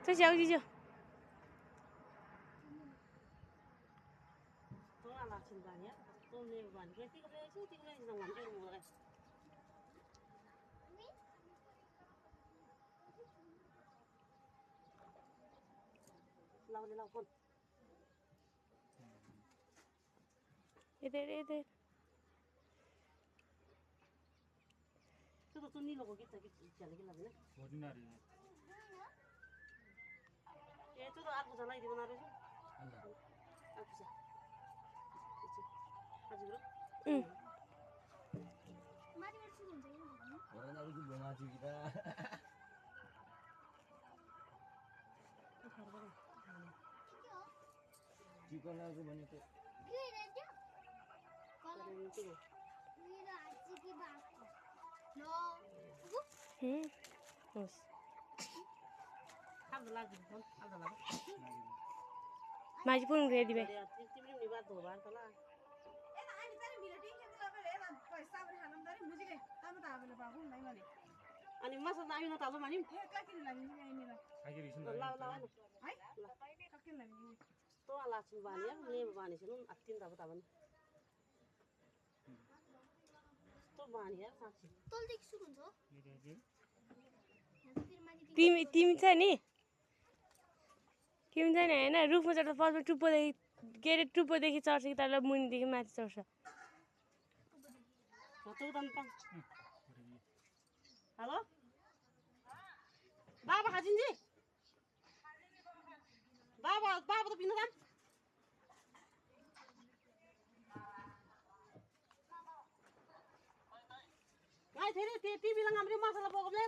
这小鸡就。इधर तो सुनी लोगों की तक चले के लगने ordinary ये तो आप बना ही बना रहे हो आप से हजुर माथि माथि हुन्छ नि orang aku juga maju kita chicken aku banyak tuh के रहेछ कलर मेरो आजी की बात नो होस् आप लाग्यो आप लाग्यो माजी पुन रेडी बे तिमी नि बात हो बार तला ए अनि चाहिँ मेरो टिङ के लगे रे पैसा पनि हालम दरी मुजिके तम त आबले बाबु नै भने अनि मसँग आइन त अब मानिम ए क्लाकिन लागि नि आइन ल खाके रिसन ल ल है क्लाकिन लागि नि तो लाछु बानी ने बानी छनु अतिन दब तबन तो बानी यार साच्चै तलदेखि सुरु हुन्छ तिमी छ नि तिमी छैन हैन रुखमा चढ्दा फर्स्टमा टुप्पोदेखि के अरे टुप्पोदेखि चढ्छ कि तल मुनिदेखि माथि चढ्छ हेलो बाबा खाजिन्जी बाबा बाबा त पिन दाम Ay, tere, टिभी लंगा हमरे मसाला बोगले